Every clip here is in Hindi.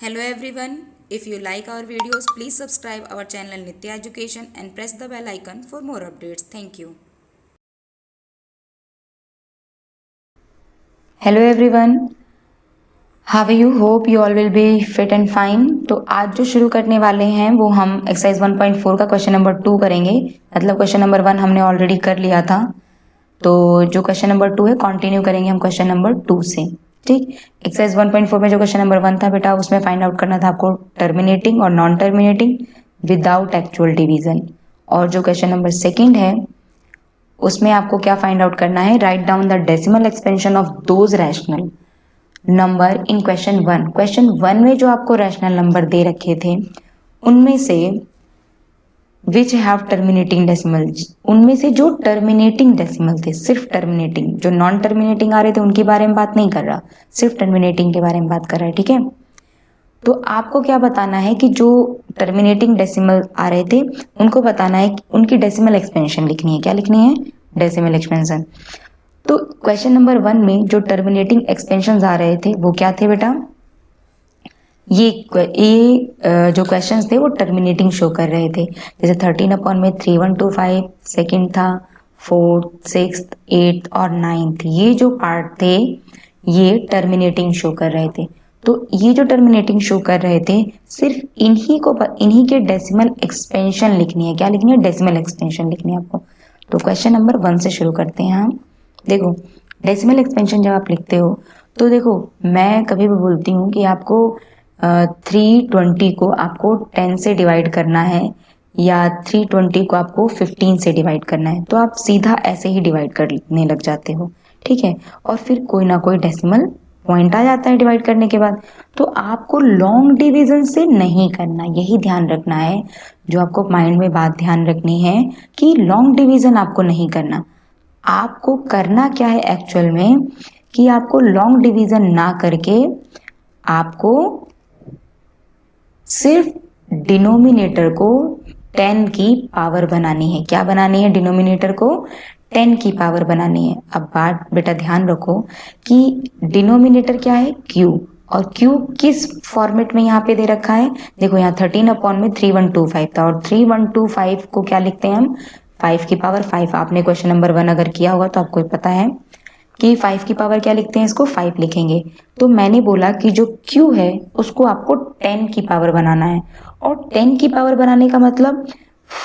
Hello everyone. If you like our videos, please subscribe our channel Nitya Education and press the bell icon for more updates. Thank you. Hello everyone, how are you? Hope you all will be fit and fine. तो आज जो शुरू करने वाले हैं वो हम एक्सरसाइज 1.4 का क्वेश्चन नंबर 2 करेंगे। मतलब क्वेश्चन नंबर 1 हमने ऑलरेडी कर लिया था, तो जो क्वेश्चन नंबर 2 है कंटिन्यू करेंगे हम क्वेश्चन नंबर 2 से। ठीक, एक्सरसाइज 1.4 में जो क्वेश्चन नंबर 1 था बेटा, उसमें फाइंड आउट करना था आपको टर्मिनेटिंग और non terminating without actual division. और जो क्वेश्चन नंबर 2 है उसमें आपको क्या फाइंड आउट करना है, write down the decimal expansion of those rational number in question one में जो आपको रैशनल नंबर दे रखे थे उनमें से विच हैव टर्मिनेटिंग डेसिमल, उनमें से जो टर्मिनेटिंग डेसिमल थे, सिर्फ टर्मिनेटिंग, जो नॉन टर्मिनेटिंग आ रहे थे उनके बारे में बात नहीं कर रहा, सिर्फ टर्मिनेटिंग के बारे में बात कर रहा है। ठीक है, तो आपको क्या बताना है कि जो टर्मिनेटिंग डेसिमल आ रहे थे उनको बताना है कि उनकी डेसिमल एक्सपेंशन लिखनी है। क्या लिखनी है? Decimal expansion. तो क्वेश्चन नंबर 1 में जो टर्मिनेटिंग एक्सपेंशन आ रहे थे वो क्या थे बेटा? ये जो क्वेश्चंस थे वो टर्मिनेटिंग शो कर रहे थे। जैसे 13/3125 सेकंड था, 4th 6th 8th और 9th, ये जो पार्ट थे ये टर्मिनेटिंग शो कर रहे थे। तो ये जो टर्मिनेटिंग शो कर रहे थे सिर्फ इन्हीं के डेसिमल एक्सपेंशन लिखनी है। क्या लिखनी है? डेसिमल एक्सपेंशन लिखनी है आपको। तो क्वेश्चन नंबर 1 से शुरू करते हैं हम। देखो, डेसिमल एक्सपेंशन जब आप लिखते हो तो देखो, मैं कभी भी बोलती हूँ कि आपको 320 को आपको 10 से डिवाइड करना है या 320 को आपको 15 से डिवाइड करना है, तो आप सीधा ऐसे ही डिवाइड करने लग जाते हो। ठीक है, और फिर कोई ना कोई डेसिमल पॉइंट आ जाता है डिवाइड करने के बाद। तो आपको लॉन्ग डिवीजन से नहीं करना, यही ध्यान रखना है। जो आपको माइंड में बात ध्यान रखनी है कि लॉन्ग डिवीजन आपको नहीं करना। आपको करना क्या है एक्चुअल में कि आपको लॉन्ग डिवीजन ना करके आपको सिर्फ डिनोमिनेटर को 10 की पावर बनानी है। क्या बनानी है? डिनोमिनेटर को 10 की पावर बनानी है। अब बात बेटा ध्यान रखो कि डिनोमिनेटर क्या है? क्यू। और क्यू किस फॉर्मेट में यहाँ पे दे रखा है? देखो, यहाँ 13/3125 था और 3125 को क्या लिखते हैं हम? 5 की पावर 5। आपने क्वेश्चन नंबर 1 अगर किया होगा तो आपको पता है कि 5 की पावर क्या लिखते हैं, इसको 5 लिखेंगे। तो मैंने बोला कि जो Q है उसको आपको 10 की पावर बनाना है। और 10 की पावर बनाने का मतलब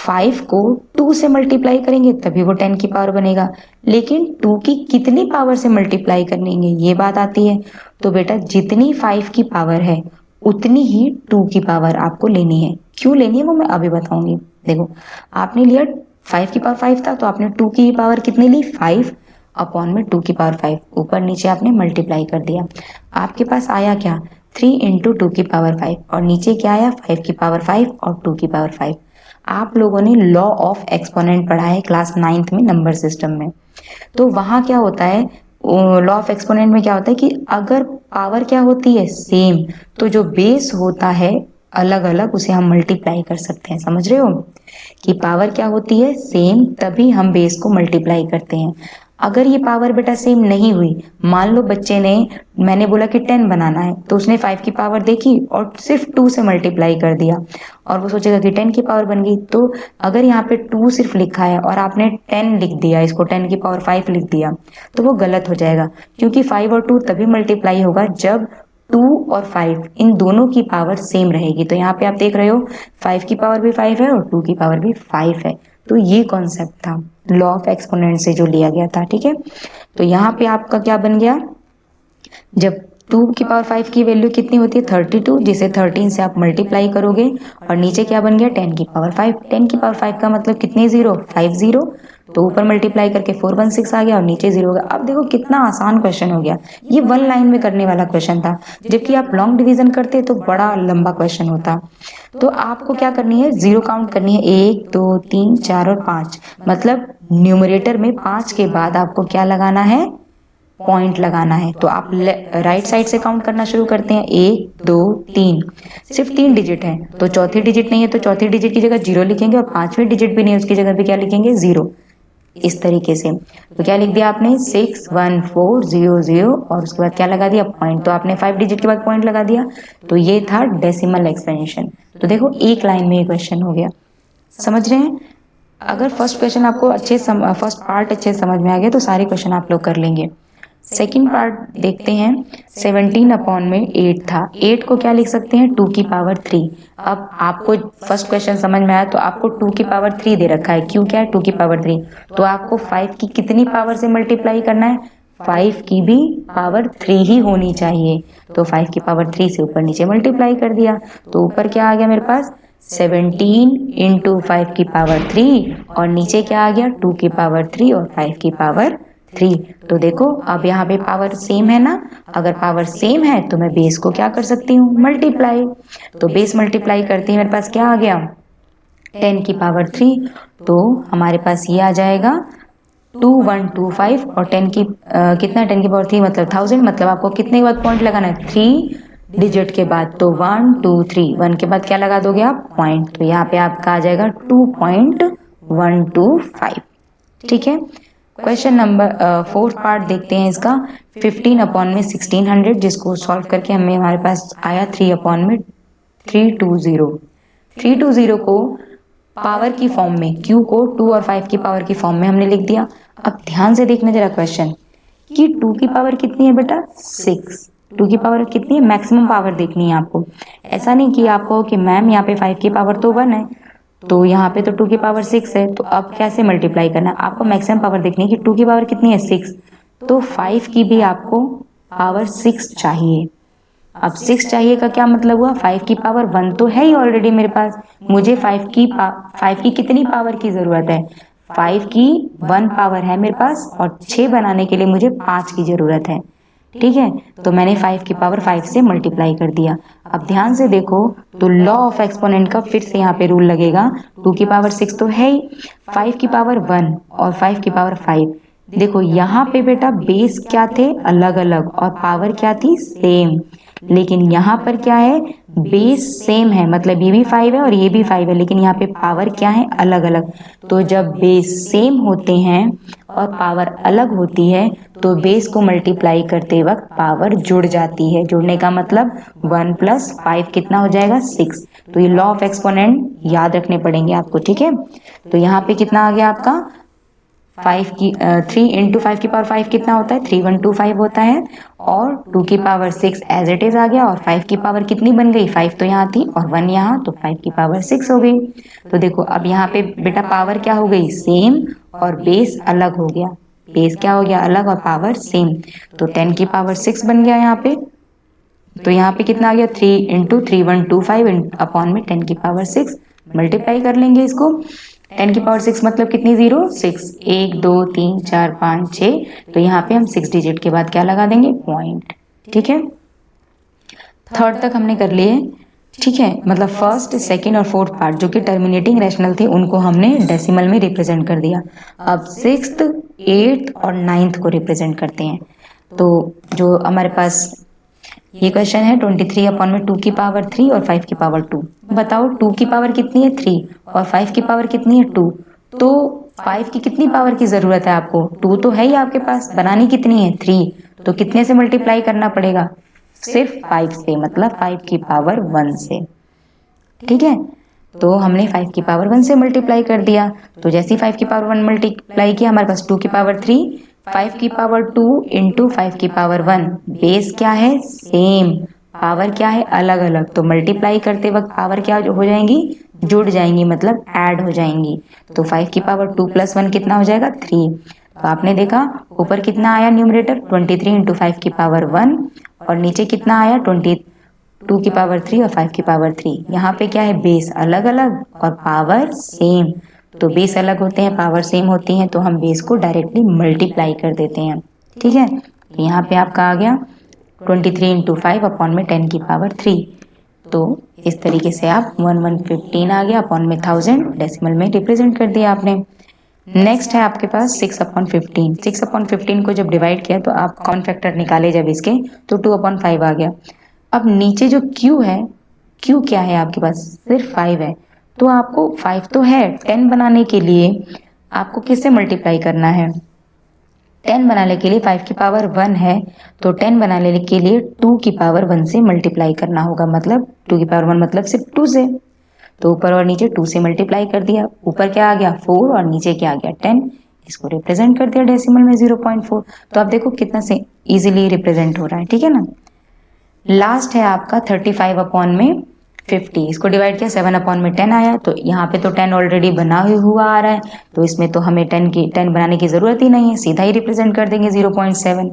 5 को 2 से मल्टीप्लाई करेंगे तभी वो 10 की पावर बनेगा। लेकिन 2 की कितनी पावर से मल्टीप्लाई करेंगे ये बात आती है। तो बेटा जितनी 5 की पावर है उतनी ही 2 की पावर आपको लेनी है। क्यों लेनी है वो मैं अभी बताऊंगी। देखो, आपने लिया 5 की पावर 5 था तो आपने 2 की पावर कितनी ली? 5 अपॉन में 2 की पावर 5, ऊपर नीचे आपने मल्टीप्लाई कर दिया। आपके पास आया क्या? 3 इंटू 2 की पावर 5, और नीचे क्या आया? 5 की पावर 5 और 2 की पावर 5। आप लोगों ने लॉ ऑफ एक्सपोनेंट पढ़ा है क्लास 9th में नंबर सिस्टम में। तो वहां क्या होता है, लॉ ऑफ एक्सपोनेंट में क्या होता है कि अगर पावर क्या होती है? सेम, तो जो बेस होता है अलग अलग उसे हम मल्टीप्लाई कर सकते हैं। समझ रहे हो कि पावर क्या होती है? सेम, तभी हम बेस को मल्टीप्लाई करते हैं। अगर ये पावर बेटा सेम नहीं हुई, मान लो बच्चे ने, मैंने बोला कि 10 बनाना है तो उसने 5 की पावर देखी और सिर्फ 2 से मल्टीप्लाई कर दिया और वो सोचेगा कि 10 की पावर बन गई। तो अगर यहाँ पे 2 सिर्फ लिखा है और आपने 10 लिख दिया, इसको 10 की पावर 5 लिख दिया, तो वो गलत हो जाएगा। क्योंकि 5 और 2 तभी मल्टीप्लाई होगा जब 2 और 5 इन दोनों की पावर सेम रहेगी। तो यहाँ पे आप देख रहे हो 5 की पावर भी 5 है और 2 की पावर भी 5 है। तो ये कॉन्सेप्ट था लॉ ऑफ एक्सपोनेंट से जो लिया गया था। ठीक है, तो यहाँ पे आपका क्या बन गया? जब 2 की पावर 5 की वैल्यू कितनी होती है? 32, जिसे 13 से आप मल्टीप्लाई करोगे, और नीचे क्या बन गया? 10 की पावर 5। 10 की पावर 5 का मतलब कितने जीरो? 5 जीरो। तो ऊपर मल्टीप्लाई करके 416 आ गया और नीचे जीरो होगा। अब देखो कितना आसान क्वेश्चन हो गया। ये 1 लाइन में करने वाला क्वेश्चन था, जबकि आप लॉन्ग डिवीजन करते तो बड़ा लंबा क्वेश्चन होता। तो आपको क्या करनी है? जीरो काउंट करनी है, 1 2 3 4 और 5। मतलब न्यूमरेटर में 5 के बाद आपको क्या लगाना है? पॉइंट लगाना है। तो आप राइट साइड से काउंट करना शुरू करते हैं, 1 2 3। सिर्फ 3 डिजिट है तो चौथी डिजिट नहीं है, तो चौथी डिजिट की जगह 0 लिखेंगे, और 5वीं डिजिट भी नहीं है उसकी जगह भी क्या लिखेंगे? 0। इस तरीके से। तो क्या लिख दिया आपने 61400 और उसके बाद क्या लगा दिया पॉइंट, तो आपने 5 डिजिट के बाद पॉइंट लगा दिया। तो ये था डेसिमल एक्सपेंशन। तो देखो एक लाइन में ये क्वेश्चन हो गया, समझ रहे हैं। अगर फर्स्ट क्वेश्चन आपको फर्स्ट पार्ट अच्छे से समझ में आ गया तो सारे क्वेश्चन आप लोग कर लेंगे। सेकेंड पार्ट देखते हैं। 17 अपॉन में 8 था, 8 को क्या लिख सकते हैं 2 की पावर 3। अब आपको फर्स्ट क्वेश्चन समझ में आया तो आपको 2 की पावर 3 दे रखा है, क्यों क्या है 2 की पावर 3, तो आपको 5 की कितनी पावर से मल्टीप्लाई करना है, 5 की भी पावर 3 ही होनी चाहिए। तो 5 की पावर 3 से ऊपर नीचे मल्टीप्लाई कर दिया, तो ऊपर क्या आ गया मेरे पास 17 इंटू 5 की पावर 3 और नीचे क्या आ गया 2 की पावर 3 और 5 की पावर 3। तो देखो अब यहाँ पे पावर सेम है ना, अगर पावर सेम है तो मैं बेस को क्या कर सकती हूँ मल्टीप्लाई। तो बेस मल्टीप्लाई करते ही मेरे पास क्या आ गया 10 की पावर 3, तो हमारे पास ये आ जाएगा 2125 और 10 की कितना 10 की पावर 3 मतलब 1000, मतलब आपको कितने के बाद पॉइंट लगाना है 3 डिजिट के बाद, तो 1 2 3 1 के बाद क्या लगा दोगे आप पॉइंट, तो यहाँ पे आपका आ जाएगा 2.125। ठीक है। क्वेश्चन नंबर 4 पार्ट देखते हैं इसका। 15 अपॉन में 1600 जिसको सॉल्व करके हमें हमारे पास आया 3 अपॉन में 320 को पावर की फॉर्म में, क्यू को 2 और 5 की पावर की फॉर्म में हमने लिख दिया। अब ध्यान से देखना जरा क्वेश्चन कि 2 की पावर कितनी है बेटा 6, 2 की पावर कितनी है, मैक्सिमम पावर देखनी है आपको। ऐसा नहीं कि आपको कि मैम यहाँ पे 5 की पावर तो 1 है तो यहाँ पे तो 2 की पावर 6 है, तो अब कैसे मल्टीप्लाई करना है, आपको मैक्सिमम पावर देखनी है कि 2 की पावर कितनी है 6, तो 5 की भी आपको पावर 6 चाहिए। अब 6 चाहिए का क्या मतलब हुआ, 5 की पावर 1 तो है ही ऑलरेडी मेरे पास, मुझे 5 की कितनी पावर की जरूरत है, 5 की 1 पावर है मेरे पास और 6 बनाने के लिए मुझे 5 की जरूरत है। ठीक है, तो मैंने 5 की पावर 5 से मल्टीप्लाई कर दिया। अब ध्यान से देखो तो लॉ ऑफ एक्सपोनेंट का फिर से यहाँ पे रूल लगेगा, 2 की पावर 6 तो है ही, 5 की पावर 1 और 5 की पावर 5, देखो यहाँ पे बेटा बेस क्या थे अलग अलग और पावर क्या थी सेम, लेकिन यहाँ पर क्या है बेस सेम है, मतलब ये भी 5 है और ये भी 5 है, लेकिन यहाँ पे पावर क्या है अलग अलग। तो जब बेस सेम होते हैं और पावर अलग होती है तो बेस को मल्टीप्लाई करते वक्त पावर जुड़ जाती है, जुड़ने का मतलब 1 + 5 कितना हो जाएगा 6। तो ये लॉ ऑफ एक्सपोनेंट याद रखने पड़ेंगे आपको। ठीक है, तो यहाँ पे कितना आ गया आपका 3 इंटू 5 की पावर 5 कितना होता है 3125 होता है, और 2 की पावर 6 एज इट इज आ गया, और 5 की पावर कितनी बन गई 5 तो यहाँ थी और 1 यहाँ, तो 5 की पावर 6 हो गई। तो देखो अब यहाँ पे बेटा पावर क्या हो गई सेम और बेस अलग हो गया, बेस क्या हो गया अलग और पावर सेम, तो 10 की पावर 6 बन गया यहाँ पे। तो यहाँ पे कितना आ गया 3 इंटू 3125 अपॉन में 10 की पावर 6, मल्टीप्लाई कर लेंगे इसको। 10 की पावर 6 मतलब कितनी 0 6, 1 2 3 4 5 6, तो यहाँ पे हम 6 डिजिट के बाद क्या लगा देंगे पॉइंट। ठीक है, थर्ड तक हमने कर लिए। ठीक है, मतलब फर्स्ट सेकंड और फोर्थ पार्ट जो कि टर्मिनेटिंग रैशनल थे उनको हमने डेसिमल में रिप्रेजेंट कर दिया। अब 6th 8th और 9th को रिप्रेजेंट करते हैं। तो जो हमारे पास ये क्वेश्चन है 23 अपॉन में 2 की पावर 3 और 5 की पावर 2, बताओ 2 की पावर कितनी है 3 और 5 की पावर कितनी है 2, तो 5 की कितनी पावर की जरूरत है आपको, 2 तो है ही आपके पास, बनानी कितनी है 3, तो कितने से मल्टीप्लाई करना पड़ेगा सिर्फ 5 से, मतलब 5 की पावर 1 से। ठीक है, तो हमने 5 की पावर 1 से मल्टीप्लाई कर दिया, तो जैसे ही 5 की पावर 1 मल्टीप्लाई किया हमारे पास 2 की पावर 3, 5 की पावर 2 इंटू 5 की पावर 1, बेस क्या है सेम, पावर क्या है अलग अलग, तो मल्टीप्लाई करते वक्त पावर क्या हो जाएंगी जुड़ जाएंगी, मतलब ऐड हो जाएंगी। तो 5 की पावर 2 + 1 कितना हो जाएगा 3। तो आपने देखा ऊपर कितना आया न्यूमरेटर 23 इंटू 5 की पावर 1 और नीचे कितना आया 2 की पावर 3 और 5 की पावर 3। यहाँ पे क्या है बेस अलग अलग और पावर सेम, तो बेस अलग होते हैं पावर सेम होती है तो हम बेस को डायरेक्टली मल्टीप्लाई कर देते हैं। ठीक है, तो यहाँ पे आपका आ गया 23 इंटू 5 अपॉन में 10 की पावर 3। तो इस तरीके से आप 1115 आ गया अपॉन में 1000 डेसिमल में रिप्रेजेंट कर दिया आपने। नेक्स्ट है आपके पास 6/15। 6/15 को जब डिवाइड किया तो आप कॉमन फैक्टर निकाले जब इसके, तो 2/5 आ गया। अब नीचे जो Q है, Q क्या है आपके पास सिर्फ 5 है, तो आपको 5 तो है 10 बनाने के लिए आपको किससे मल्टीप्लाई करना है? 10 बनाने के लिए 5 की पावर 1 है, तो 10 बनाने के लिए 2 की पावर 1 से मल्टीप्लाई करना होगा, मतलब 2 की पावर 1 मतलब सिर्फ 2 से। तो ऊपर और नीचे 2 से मल्टीप्लाई कर दिया, ऊपर क्या आ गया 4 और नीचे क्या आ गया 10, इसको रिप्रेजेंट कर दिया डेसिमल में 0.4। तो आप देखो कितना से इजीली रिप्रेजेंट हो रहा है, ठीक है ना। लास्ट है आपका 35 अपॉन में 50, इसको डिवाइड किया 7 अपॉन में 10 आया, तो यहाँ पे तो 10 ऑलरेडी बना हुआ आ रहा है, तो इसमें तो हमें 10 बनाने की जरूरत ही नहीं है, सीधा ही रिप्रेजेंट कर देंगे 0.7।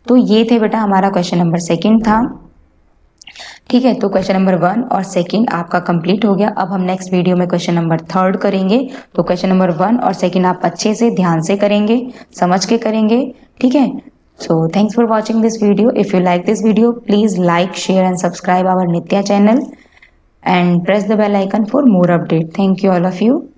तो ये थे बेटा हमारा क्वेश्चन नंबर 2 था, ठीक है। तो क्वेश्चन नंबर 1 और 2 आपका कंप्लीट हो गया। अब हम नेक्स्ट वीडियो में क्वेश्चन नंबर 3 करेंगे। तो क्वेश्चन नंबर 1 और 2 आप अच्छे से ध्यान से करेंगे, समझ के करेंगे, ठीक है। So thanks for watching this video. If you like this video, please like, share and subscribe our Nitya channel and press the bell icon for more update. Thank you all of you.